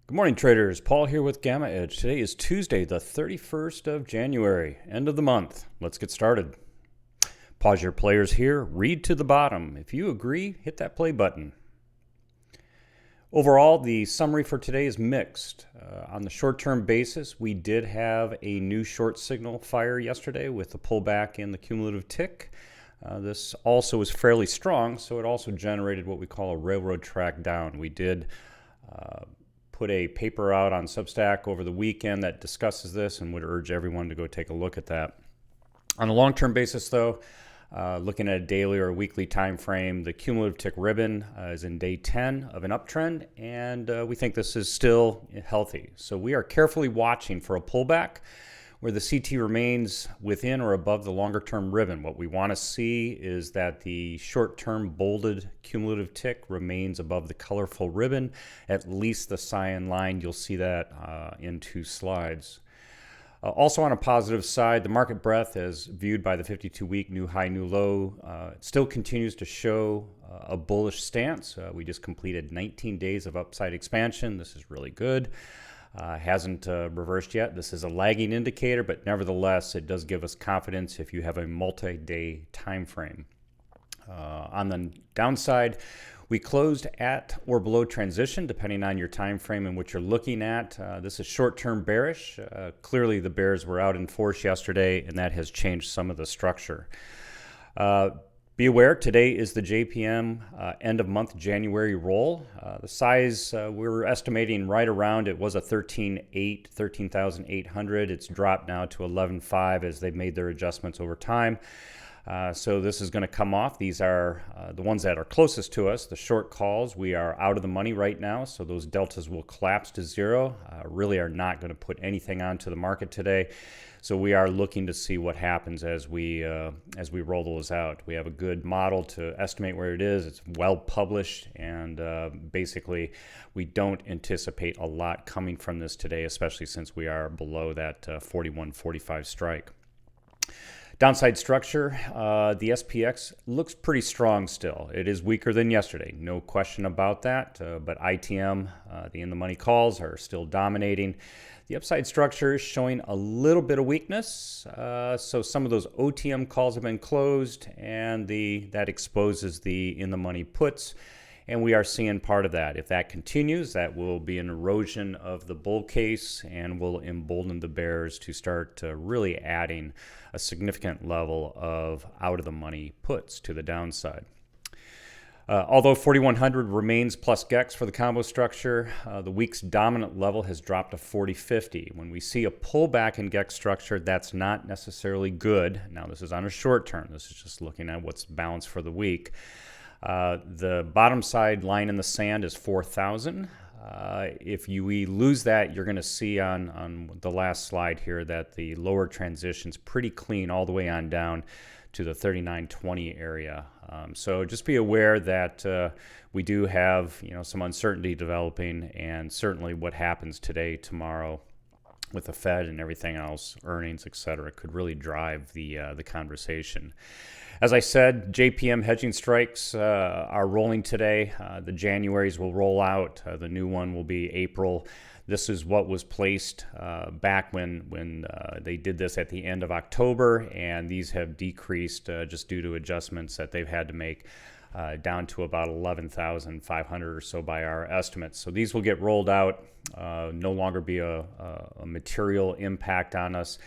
Good morning, traders. Paul here with GammaEdge. Today is Tuesday, the 31st of January, end of the month. Let's get started. Pause your players here. Read to the bottom. If you agree, hit that play button. Overall, the summary for today is mixed. On the short-term basis, we did have a new short signal fire yesterday with a pullback in the cumulative tick. This also was fairly strong, so it also generated what we call a railroad track down. We did put a paper out on Substack over the weekend that discusses this and would urge everyone to go take a look at that. On a long-term basis, though, looking at a daily or a weekly time frame, the cumulative tick ribbon is in day 10 of an uptrend, and we think this is still healthy. So we are carefully watching for a pullback where the CT remains within or above the longer-term ribbon. What we want to see is that the short-term bolded cumulative tick remains above the colorful ribbon, at least the cyan line. You'll see that in two slides. Also on a positive side, the market breadth as viewed by the 52-week new high, new low, it still continues to show a bullish stance. We just completed 19 days of upside expansion. This is really good. Hasn't reversed yet. This is a lagging indicator, but nevertheless, it does give us confidence if you have a multi-day time frame. On the downside, we closed at or below transition, depending on your time frame and what you're looking at. This is short-term bearish. Clearly, the bears were out in force yesterday, and that has changed some of the structure. Be aware, today is the JPM end of month January roll. The size we're estimating right around, it was a 13,800. It's dropped now to 11,500 as they've made their adjustments over time. So this is going to come off. These are the ones that are closest to us, the short calls. We are out of the money right now, so those deltas will collapse to zero. Really are not going to put anything onto the market today. So we are looking to see what happens as we roll those out. We have a good model to estimate where it is. It's well published, and basically we don't anticipate a lot coming from this today, especially since we are below that 41.45 strike. Downside structure, the SPX looks pretty strong still. It is weaker than yesterday, no question about that, but ITM, the in-the-money calls are still dominating. The upside structure is showing a little bit of weakness, so some of those OTM calls have been closed, and that exposes the in-the-money puts, and we are seeing part of that. If that continues, that will be an erosion of the bull case and will embolden the bears to start really adding a significant level of out-of-the-money puts to the downside. Although 4100 remains plus GEX for the combo structure, the week's dominant level has dropped to 4050. When we see a pullback in GEX structure, that's not necessarily good. Now, this is on a short term. This is just looking at what's balanced for the week. The bottom side line in the sand is 4,000. If we lose that, you're going to see on the last slide here that the lower transition's pretty clean all the way on down to the 3920 area. So just be aware that we do have some uncertainty developing, and certainly what happens today, tomorrow with the Fed and everything else, earnings, etc., could really drive the conversation. As I said, JPM hedging strikes are rolling today. The Januaries will roll out. The new one will be April. This is what was placed back when they did this at the end of October, and these have decreased just due to adjustments that they've had to make down to about 11,500 or so by our estimates. So these will get rolled out, no longer be a material impact on us.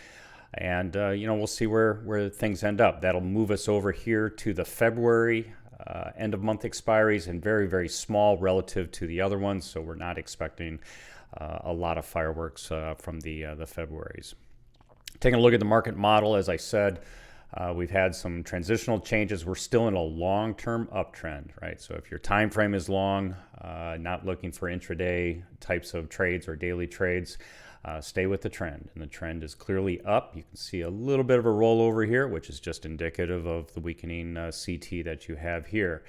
And, we'll see where things end up. That'll move us over here to the February end of month expiries, and very, very small relative to the other ones. So we're not expecting a lot of fireworks from the Februaries. Taking a look at the market model, as I said, we've had some transitional changes. We're still in a long-term uptrend, right? So if your time frame is long, not looking for intraday types of trades or daily trades, stay with the trend, and the trend is clearly up. You can see a little bit of a rollover here, which is just indicative of the weakening CT that you have here.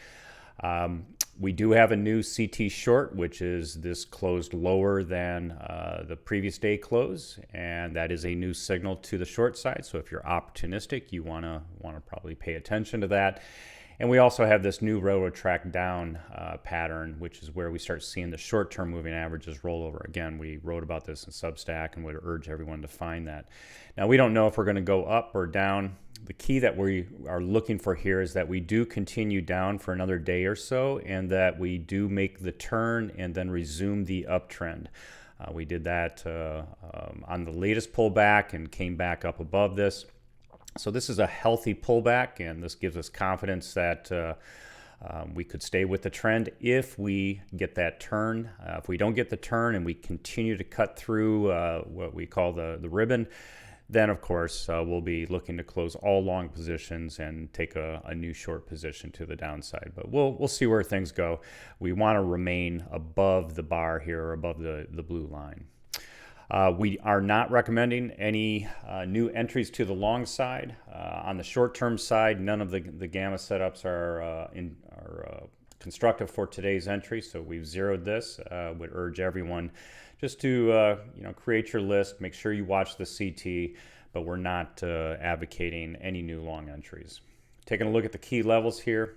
We do have a new CT short, which is this closed lower than the previous day close, and that is a new signal to the short side. So if you're opportunistic, you want to probably pay attention to that. And we also have this new railroad track down pattern, which is where we start seeing the short-term moving averages roll over. Again, we wrote about this in Substack and would urge everyone to find that. Now, we don't know if we're going to go up or down. The key that we are looking for here is that we do continue down for another day or so, and that we do make the turn and then resume the uptrend. We did that on the latest pullback and came back up above this. So this is a healthy pullback, and this gives us confidence that we could stay with the trend if we get that turn. If we don't get the turn and we continue to cut through what we call the ribbon, then of course we'll be looking to close all long positions and take a new short position to the downside. But we'll see where things go. We want to remain above the bar here, or above the blue line. We are not recommending any new entries to the long side. On the short-term side, none of the gamma setups are constructive for today's entry, so we've zeroed this. Would urge everyone just to create your list, make sure you watch the CT, but we're not advocating any new long entries. Taking a look at the key levels here,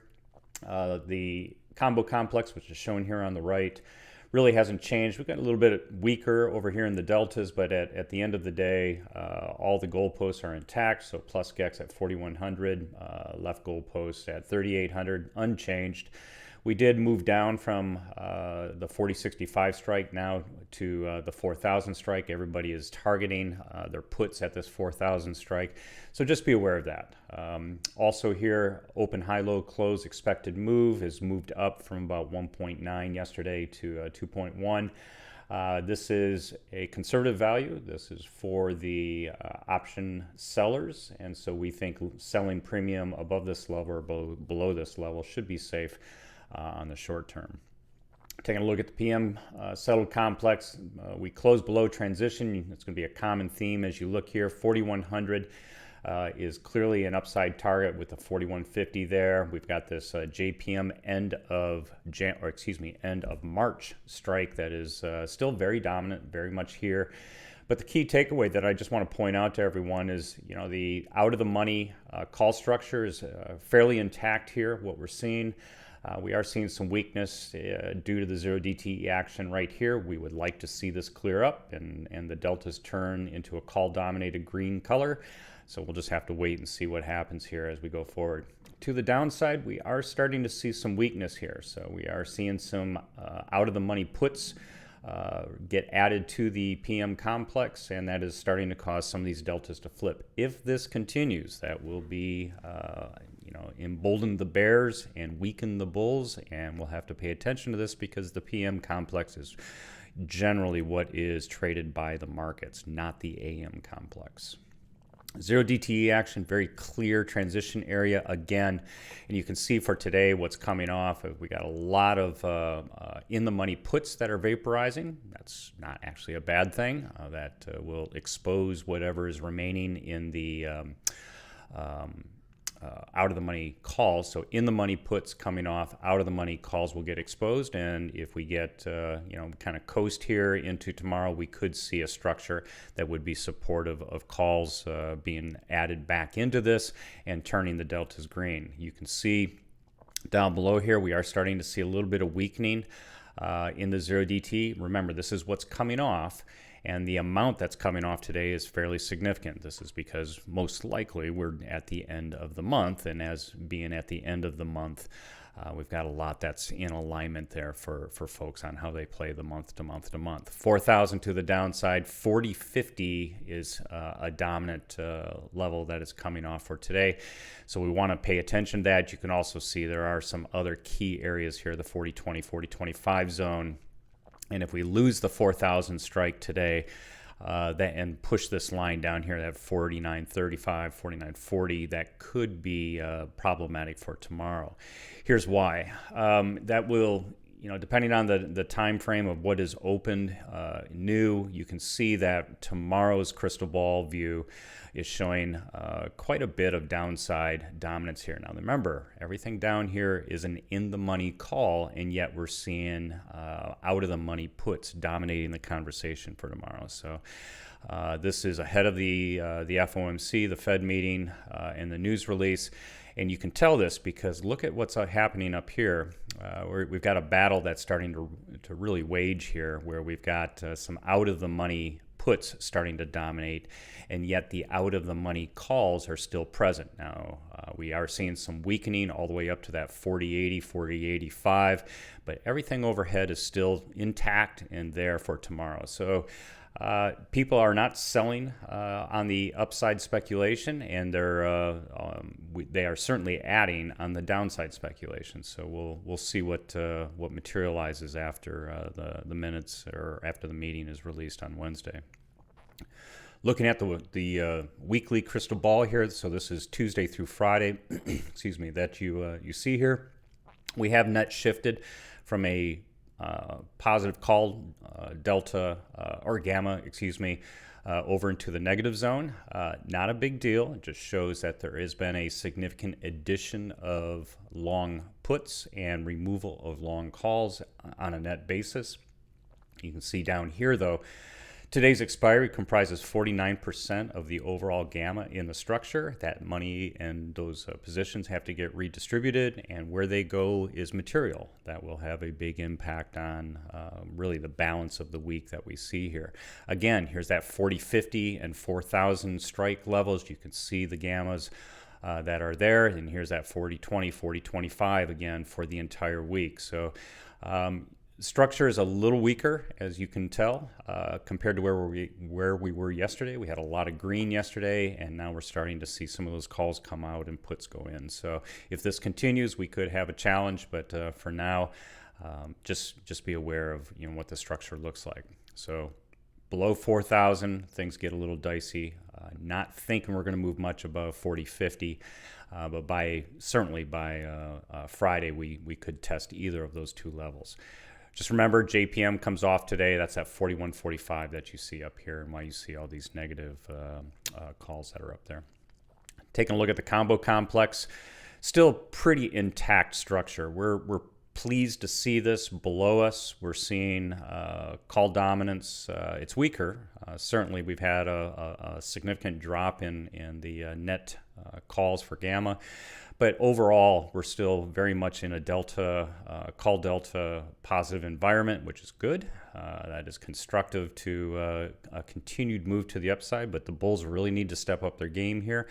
the combo complex, which is shown here on the right, really hasn't changed. We've got a little bit weaker over here in the deltas, but at the end of the day, all the goalposts are intact. So plus GEX at 4,100, left goalpost at 3,800, unchanged. We did move down from the 4065 strike now to the 4,000 strike. Everybody is targeting their puts at this 4,000 strike. So just be aware of that. Also here, open, high, low, close, expected move has moved up from about 1.9 yesterday to 2.1. This is a conservative value. This is for the option sellers. And so we think selling premium above this level or below this level should be safe on the short term. Taking a look at the PM-Settled Complex, we closed below transition. It's going to be a common theme as you look here. 4,100 is clearly an upside target with the 4,150 there. We've got this JPM end of March strike that is still very dominant, very much here. But the key takeaway that I just want to point out to everyone is, the out of the money call structure is fairly intact here. What we're seeing. We are seeing some weakness due to the 0 DTE action right here. We would like to see this clear up and the deltas turn into a call-dominated green color. So we'll just have to wait and see what happens here as we go forward. To the downside, we are starting to see some weakness here. So we are seeing some out-of-the-money puts get added to the PM complex, and that is starting to cause some of these deltas to flip. If this continues, that will be embolden the bears and weaken the bulls, and we'll have to pay attention to this because the PM complex is generally what is traded by the markets, not the AM complex. 0 DTE action, very clear transition area again, and you can see for today what's coming off. We got a lot of in-the-money puts that are vaporizing. That's not actually a bad thing. That will expose whatever is remaining in the out-of-the-money calls. So in-the-money puts coming off, out-of-the-money calls will get exposed, and if we get kind of coast here into tomorrow, we could see a structure that would be supportive of calls being added back into this and turning the deltas green. You can see down below here we are starting to see a little bit of weakening in the 0 DT. Remember, this is what's coming off, and the amount that's coming off today is fairly significant. This is because most likely we're at the end of the month, and as being at the end of the month, we've got a lot that's in alignment there for folks on how they play the month to month to month. 4,000 to the downside, 4050 is a dominant level that is coming off for today. So we want to pay attention to that. You can also see there are some other key areas here, the 4020, 4025 zone. And if we lose the 4,000 strike today and push this line down here, that 49.35, 49.40, that could be problematic for tomorrow. Here's why. That will depending on the time frame of what is opened new, you can see that tomorrow's crystal ball view is showing quite a bit of downside dominance here. Now remember, everything down here is an in-the-money call, and yet we're seeing out-of-the-money puts dominating the conversation for tomorrow. So this is ahead of the FOMC, the Fed meeting, and the news release. And you can tell this because look at what's happening up here. We've got a battle that's starting to really wage here, where we've got some out-of-the-money puts starting to dominate, and yet the out-of-the-money calls are still present. Now, we are seeing some weakening all the way up to that 40.80, 40.85, but everything overhead is still intact and there for tomorrow. So people are not selling on the upside speculation, and they are certainly adding on the downside speculation. So we'll see what materializes after the minutes or after the meeting is released on Wednesday. Looking at the weekly crystal ball here, so this is Tuesday through Friday, excuse me, that you see here. We have net shifted from a positive call delta or gamma, over into the negative zone. Not a big deal. It just shows that there has been a significant addition of long puts and removal of long calls on a net basis. You can see down here, though, today's expiry comprises 49% of the overall gamma in the structure. That money and those positions have to get redistributed, and where they go is material. That will have a big impact on really the balance of the week that we see here. Again, here's that 40.50 and 4,000 strike levels. You can see the gammas that are there, and here's that 40.20, 40.25 again for the entire week. So structure is a little weaker, as you can tell, compared to where we were yesterday. We had a lot of green yesterday, and now we're starting to see some of those calls come out and puts go in. So if this continues, we could have a challenge, but for now, just be aware of what the structure looks like. So below 4,000, things get a little dicey. Not thinking we're going to move much above 40.50, but certainly by Friday, we could test either of those two levels. Just remember, JPM comes off today. That's at 41.45 that you see up here, and why you see all these negative calls that are up there. Taking a look at the combo complex, still pretty intact structure. We're pleased to see this below us. We're seeing call dominance. It's weaker. Certainly, we've had a significant drop in the net calls for gamma. But overall, we're still very much in a call delta positive environment, which is good. That is constructive to a continued move to the upside, but the bulls really need to step up their game here.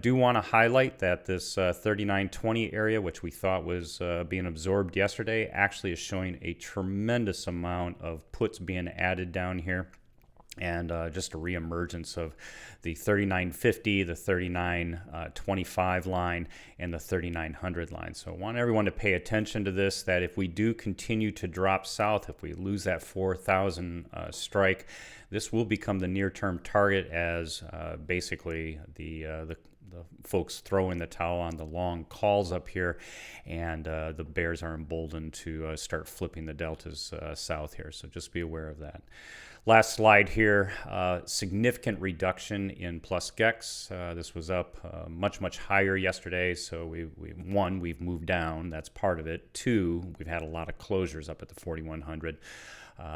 Do want to highlight that this 39.20 area, which we thought was being absorbed yesterday, actually is showing a tremendous amount of puts being added down here. And just a reemergence of the 39.50, the 39.25 line, and the 3900 line. So I want everyone to pay attention to this, that if we do continue to drop south, if we lose that 4,000 strike, this will become the near-term target as basically the folks throw in the towel on the long calls up here, and the bears are emboldened to start flipping the deltas south here. So just be aware of that. Last slide here, significant reduction in plus GEX. This was up much higher yesterday, so we've moved down. That's part of it. Two, we've had a lot of closures up at the 4100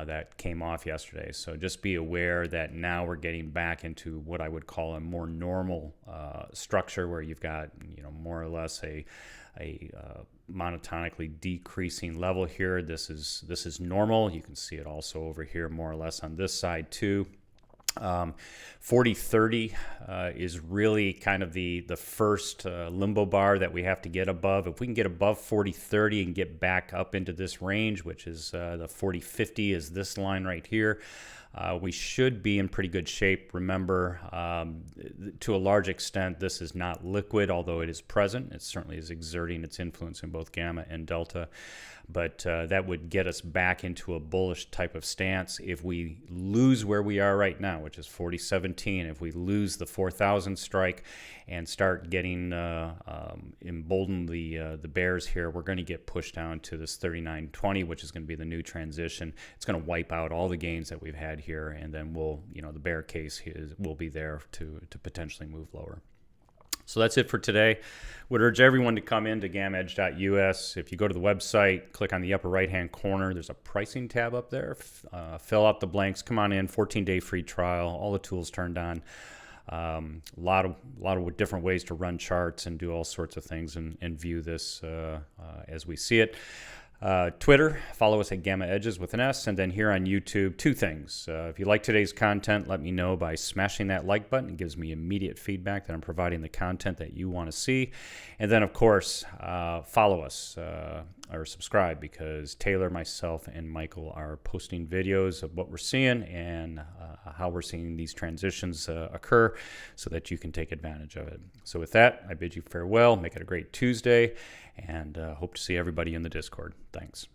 that came off yesterday. So just be aware that now we're getting back into what I would call a more normal structure, where you've got more or less a monotonically decreasing level here. This is normal. You can see it also over here more or less on this side too. 40.30 is really kind of the first limbo bar that we have to get above. If we can get above 40.30 and get back up into this range, which is the 40.50 is this line right here, we should be in pretty good shape. Remember, to a large extent, this is not liquid, although it is present. It certainly is exerting its influence in both gamma and delta. But that would get us back into a bullish type of stance. If we lose where we are right now, which is 40.17, if we lose the 4,000 strike and start getting embolden the bears here, we're going to get pushed down to this 39.20, which is going to be the new transition. It's going to wipe out all the gains that we've had here, and then we'll, the bear case will be there to potentially move lower. So that's it for today. Would urge everyone to come into GammaEdge.us. If you go to the website, click on the upper right-hand corner. There's a pricing tab up there. Fill out the blanks. Come on in. 14-day free trial. All the tools turned on. A lot of different ways to run charts and do all sorts of things and view this as we see it. Twitter, follow us at GammaEdges with an S, and then here on YouTube, two things. If you like today's content, let me know by smashing that like button. It gives me immediate feedback that I'm providing the content that you want to see. And then, of course, follow us or subscribe, because Taylor, myself, and Michael are posting videos of what we're seeing and how we're seeing these transitions occur so that you can take advantage of it. So with that, I bid you farewell. Make it a great Tuesday, and hope to see everybody in the Discord. Thanks.